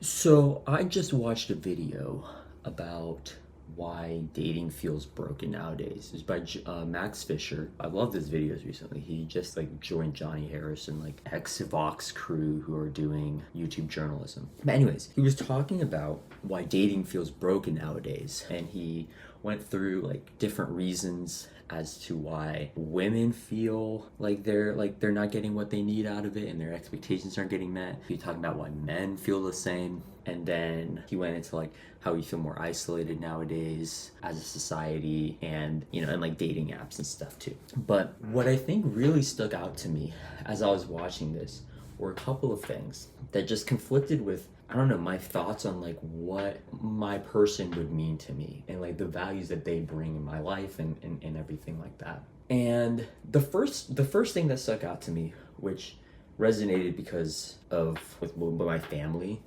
So I just watched a video about why dating feels broken nowadays. It's by Max Fisher. I love his videos recently. He just like joined Johnny Harris and like ex Vox crew who are doing YouTube journalism. But anyways, he was talking about why dating feels broken nowadays, and he went through like different reasons as to why women feel like they're not getting what they need out of it and their expectations aren't getting met. He talking about why men feel the same, and then he went into like how we feel more isolated nowadays as a society, and and like dating apps and stuff too. But what I think really stuck out to me as I was watching this were a couple of things that just conflicted with, I don't know, my thoughts on like what my person would mean to me and like the values that they bring in my life and everything like that. And the first thing that stuck out to me, which resonated because of with my family,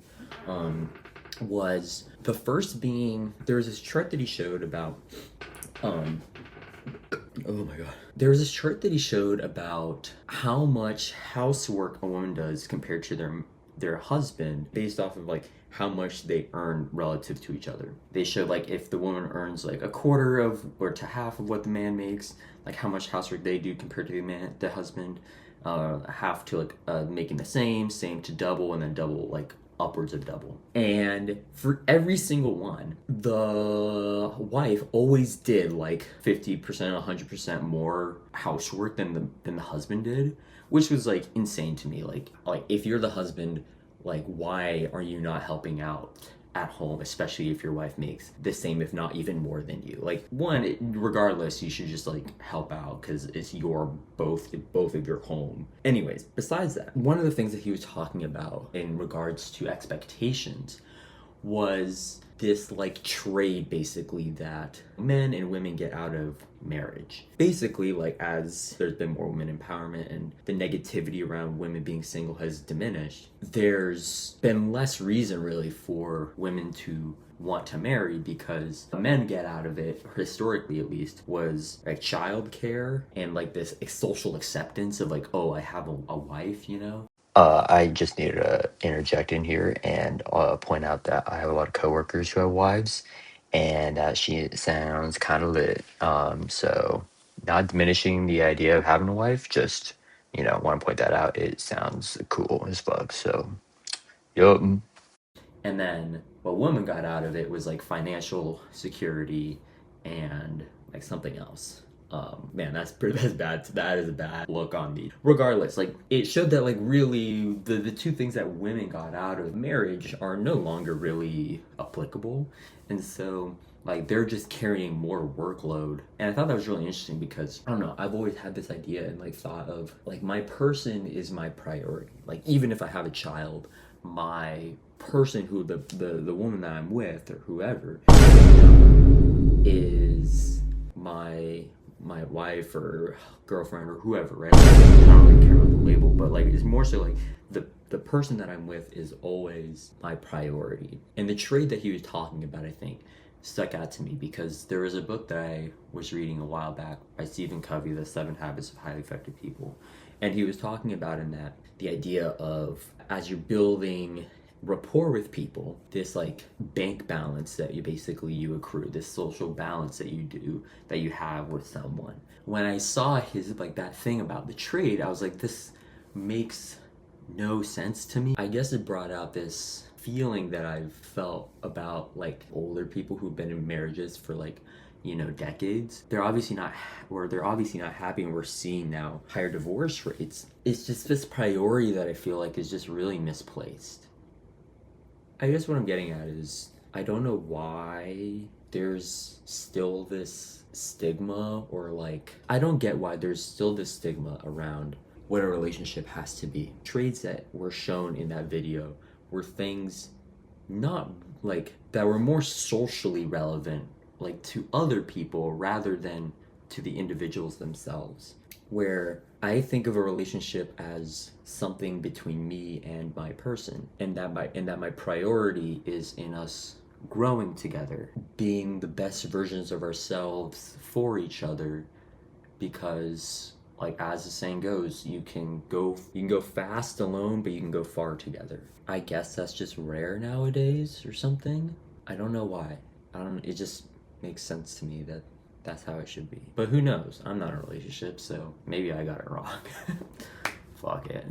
was the first being there was this chart that he showed about um oh my god. There was this chart that he showed about how much housework a woman does compared to their husband based off of like how much they earn relative to each other. They showed like if the woman earns like a quarter of or to half of what the man makes, like how much housework they do compared to the husband, half to like making the same to double, and then double like upwards of double. And for every single one, the wife always did like 50%, 100% more housework than the husband did, which was like insane to me. Like if you're the husband, like why are you not helping out at home, especially if your wife makes the same, if not even more than you? Like regardless, you should just like help out because it's your both of your home. Anyways, besides that, one of the things that he was talking about in regards to expectations was this like trade basically that men and women get out of marriage. Basically, like as there's been more women empowerment and the negativity around women being single has diminished, there's been less reason really for women to want to marry, because men get out of it, historically at least, was like childcare and like this social acceptance of like, oh, I have a wife, you know? I just needed to interject in here and point out that I have a lot of coworkers who have wives, and she sounds kind of lit. So not diminishing the idea of having a wife, just want to point that out. It sounds cool as fuck. So, yup. And then what women got out of it was like financial security and like something else. Man, that's bad. That is a bad look on me. Regardless, like it showed that like really the two things that women got out of marriage are no longer really applicable, and so like they're just carrying more workload. And I thought that was really interesting because I don't know, I've always had this idea and like thought of like my person is my priority. Like even if I have a child, my person who the woman that I'm with or whoever is my wife or girlfriend or whoever, right? I don't really care about the label, but like it's more so like the person that I'm with is always my priority. And the trait that he was talking about, I think, stuck out to me because there was a book that I was reading a while back by Stephen Covey, The 7 Habits of Highly Effective People. And he was talking about in that the idea of as you're building rapport with people, this like bank balance that you accrue, this social balance that you have with someone. When I saw his like that thing about the trade, I was like, this makes no sense to me. I guess it brought out this feeling that I've felt about like older people who've been in marriages for like decades. They're obviously not happy, and we're seeing now higher divorce rates. It's just this priority that I feel like is just really misplaced. I guess what I'm getting at is I don't know why there's still this stigma, or like I don't get why there's still this stigma around what a relationship has to be. Traits that were shown in that video were things not like that were more socially relevant, like to other people rather than to the individuals themselves. Where I think of a relationship as something between me and my person, and that my priority is in us growing together, being the best versions of ourselves for each other, because Like as the saying goes, you can go fast alone, but you can go far together. I guess that's just rare nowadays or something. I don't know why. I don't. It just makes sense to me that that's how it should be. But who knows? I'm not in a relationship, so maybe I got it wrong. Fuck it.